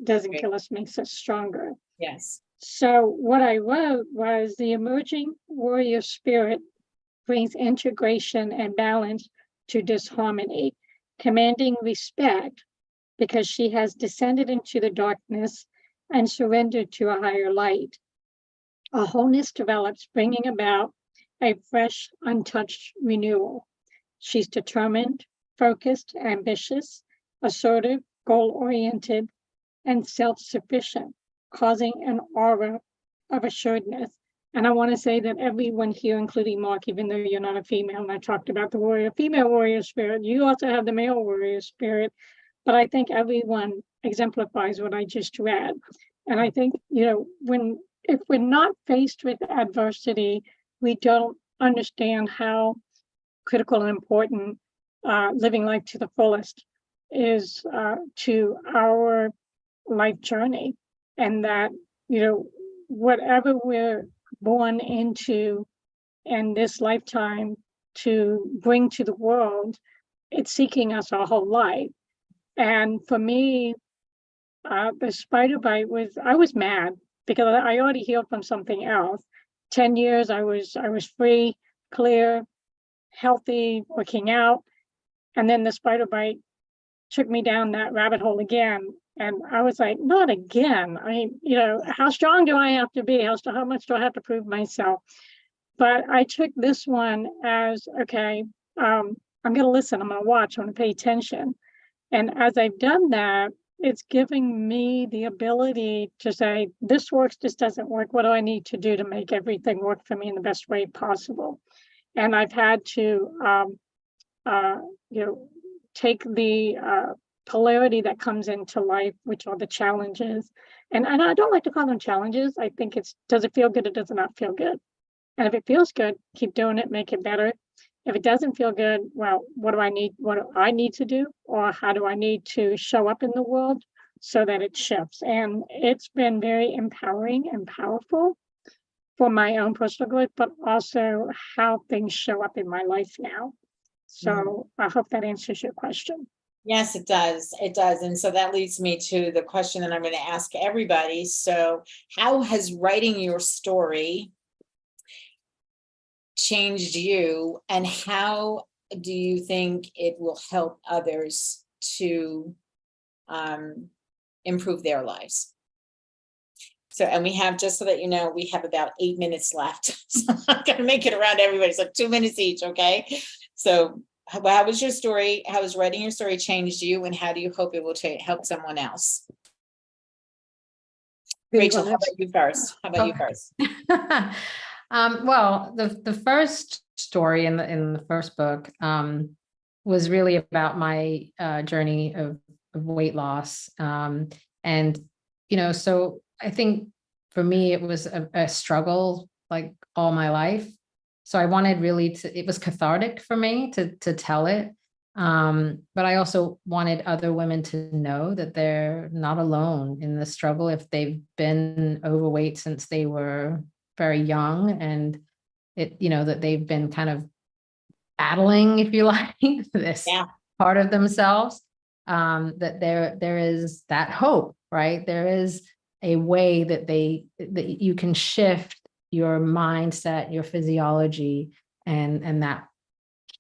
Speaker 4: doesn't kill us makes us stronger.
Speaker 2: Yes.
Speaker 4: So what I wrote was, the emerging warrior spirit brings integration and balance to disharmony, commanding respect because she has descended into the darkness and surrendered to a higher light. A wholeness develops, bringing about a fresh, untouched renewal. She's determined, focused, ambitious, assertive, goal-oriented, and self-sufficient, causing an aura of assuredness. And I want to say that everyone here, including Mark, even though you're not a female, and I talked about the female warrior spirit, you also have the male warrior spirit, but I think everyone exemplifies what I just read. And I think, if we're not faced with adversity, we don't understand how critical and important living life to the fullest is to our life journey. And that, whatever we're born into in this lifetime to bring to the world, it's seeking us our whole life. And for me, the spider bite I was mad because I already healed from something else. 10 years, I was free, clear, healthy, working out. And then the spider bite took me down that rabbit hole again. And I was like, not again. How strong do I have to be? How much do I have to prove myself? But I took this one as, okay, I'm going to listen, I'm going to watch, I'm going to pay attention. And as I've done that, it's giving me the ability to say, this works, this doesn't work. What do I need to do to make everything work for me in the best way possible? And I've had to, take the polarity that comes into life, which are the challenges. And I don't like to call them challenges. I think does it feel good? It does not feel good. And if it feels good, keep doing it, make it better. If it doesn't feel good, well, what do I need to do? Or how do I need to show up in the world so that it shifts? And it's been very empowering and powerful for my own personal growth, but also how things show up in my life now. So I hope that answers your question.
Speaker 2: Yes, it does. It does. And so that leads me to the question that I'm going to ask everybody. So how has writing your story changed you, and how do you think it will help others to improve their lives? So, and we have, just so that you know, we have about 8 minutes left. So I'm going to make it around everybody. So 2 minutes each. Okay. So how was your story? How has writing your story changed you, and how do you hope it will help someone else? Rachel, how about you first? You first?
Speaker 9: Well, the first story in the first book was really about my journey of weight loss. And, so I think for me, it was a struggle like all my life. So I wanted it was cathartic for me to tell it. But I also wanted other women to know that they're not alone in the struggle if they've been overweight since they were very young, and that they've been kind of battling, if you like, this part of themselves, that there is that hope, right? There is a way that you can shift your mindset, your physiology, and that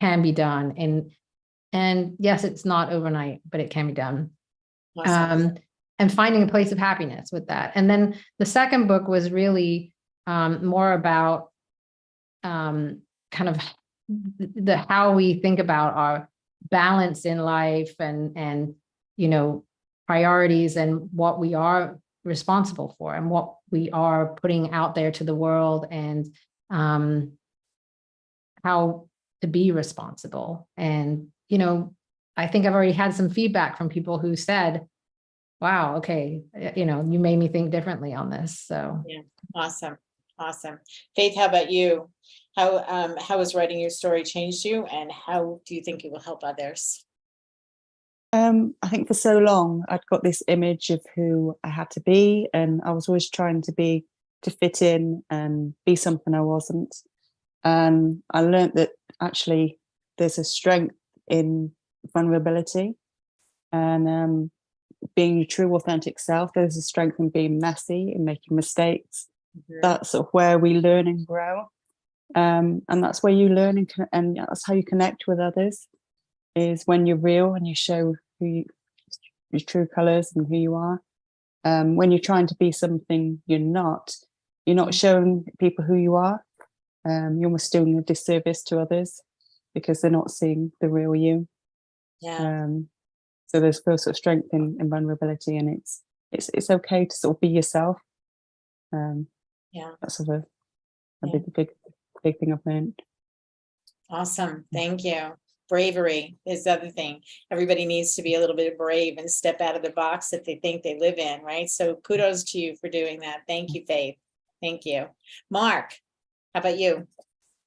Speaker 9: can be done. And yes, it's not overnight, but it can be done. Awesome. And finding a place of happiness with that. And then the second book was really more about kind of how we think about our balance in life and priorities and what we are responsible for and what we are putting out there to the world, and how to be responsible. And I think I've already had some feedback from people who said, wow, okay, you made me think differently on this. So
Speaker 2: yeah, awesome. Faith, how about you? How has writing your story changed you, and how do you think it will help others?
Speaker 5: I think for so long I'd got this image of who I had to be, and I was always trying to fit in and be something I wasn't. And I learned that actually there's a strength in vulnerability and being your true authentic self. There's a strength in being messy and making mistakes. Mm-hmm. That's sort of where we learn and grow, and that's where you learn and that's how you connect with others, is when you're real and you show true colors and who you are. When you're trying to be something you're not showing people who you are. You're almost doing a disservice to others because they're not seeing the real you.
Speaker 2: Yeah.
Speaker 5: So there's both sort of strength in vulnerability, and it's okay to sort of be yourself. That's sort of a big thing I've learned.
Speaker 2: Awesome. Thank you. Bravery is the other thing. Everybody needs to be a little bit brave and step out of the box that they think they live in, right? So kudos to you for doing that. Thank you, Faith. Thank you. Mark, how about you?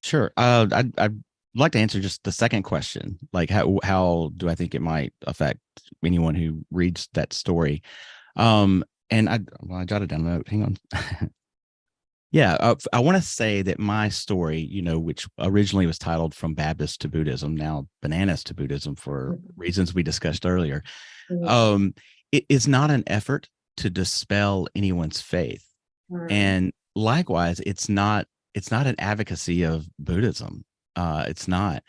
Speaker 3: Sure. I'd like to answer just the second question. Like, how do I think it might affect anyone who reads that story? And I jotted down a note. Hang on. Yeah, I want to say that my story, which originally was titled From Baptist to Buddhism, now Bananas to Buddhism for reasons we discussed earlier, it is not an effort to dispel anyone's faith. And likewise, it's not an advocacy of Buddhism. It's not.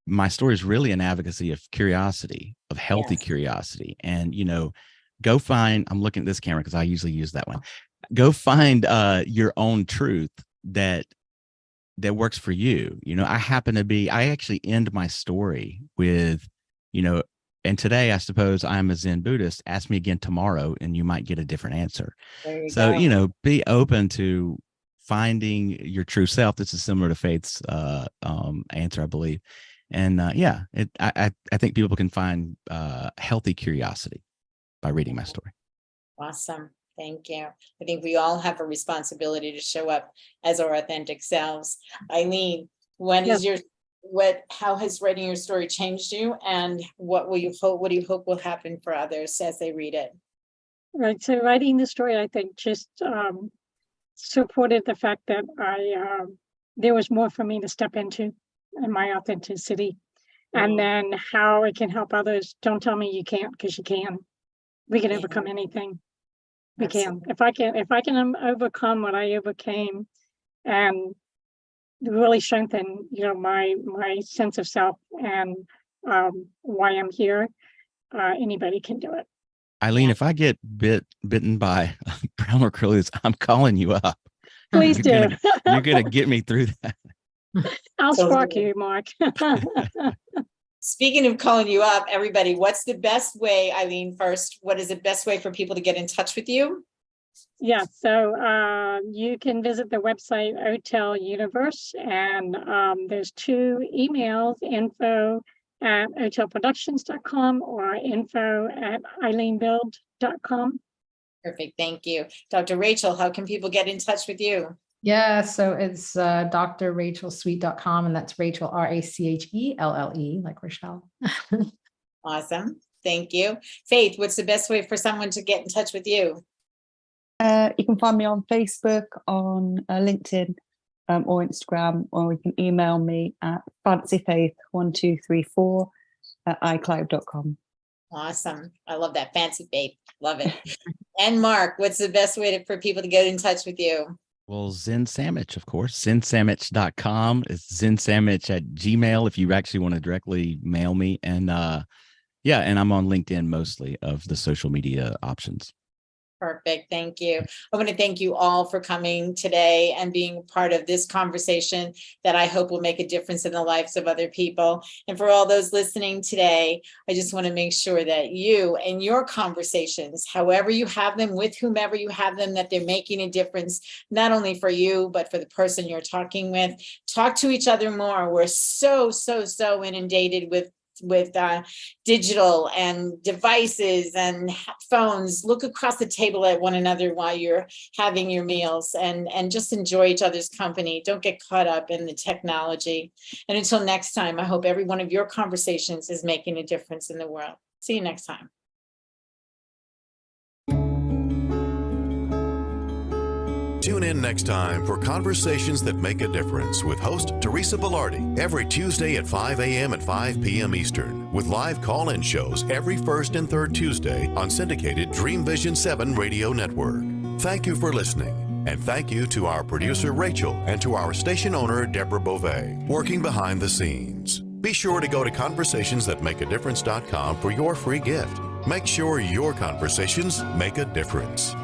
Speaker 3: My story is really an advocacy of curiosity, of healthy curiosity. And, go find, I'm looking at this camera because I usually use that one. Go find your own truth that works for you. I actually end my story with, and today I suppose I'm a Zen Buddhist. Ask me again tomorrow and you might get a different answer. So, be open to finding your true self. This is similar to Faith's answer, I believe. And I think people can find healthy curiosity by reading my story.
Speaker 2: Awesome. Thank you. I think we all have a responsibility to show up as our authentic selves. Eileen, how has writing your story changed you, and what do you hope will happen for others as they read it?
Speaker 4: Right. So writing the story, I think, just supported the fact that there was more for me to step into in my authenticity, and then how it can help others. Don't tell me you can't, because you can. We can overcome anything. We can. If I can overcome what I overcame, and really strengthen, my sense of self and why I'm here, anybody can do it.
Speaker 3: Eileen, if I get bitten by brown recruiters, I'm calling you up.
Speaker 4: Please do.
Speaker 3: You're gonna get me through that.
Speaker 4: I'll spark you, Mark.
Speaker 2: Speaking of calling you up, everybody, what's the best way, Eileen, first, what is the best way for people to get in touch with you?
Speaker 4: Yeah, so you can visit the website OTEL Universe, and there's 2 emails, info@OTELproductions.com or info@eileenbild.com.
Speaker 2: Perfect, thank you. Dr. Rachel, how can people get in touch with you?
Speaker 9: Yeah, so it's drrachelsweet.com, and that's Rachel, RACHELLE, like Rochelle.
Speaker 2: Awesome. Thank you. Faith, what's the best way for someone to get in touch with you?
Speaker 5: You can find me on Facebook, on LinkedIn, or Instagram, or you can email me at fancyfaith1234@icloud.com.
Speaker 2: Awesome. I love that. Fancy Faith. Love it. And Mark, what's the best way for people to get in touch with you?
Speaker 3: Well, Zen Sammich, of course, zensammich.com. It's zensammich@gmail if you actually want to directly mail me. And and I'm on LinkedIn mostly of the social media options.
Speaker 2: Perfect. Thank you. I want to thank you all for coming today and being part of this conversation that I hope will make a difference in the lives of other people. And for all those listening today, I just want to make sure that you and your conversations, however you have them, with whomever you have them, that they're making a difference, not only for you, but for the person you're talking with. Talk to each other more. We're so inundated with digital and devices and phones. Look across the table at one another while you're having your meals, and just enjoy each other's company. Don't get caught up in the technology. And until next time, I hope every one of your conversations is making a difference in the world. See you next time.
Speaker 1: Tune in next time for Conversations That Make a Difference with host Teresa Velardi every Tuesday at 5 a.m. and 5 p.m. Eastern, with live call-in shows every first and third Tuesday on syndicated Dream Vision 7 radio network. Thank you for listening, and thank you to our producer Rachel and to our station owner Deborah Beauvais, working behind the scenes. Be sure to go to conversationsthatmakeadifference.com for your free gift. Make sure your conversations make a difference.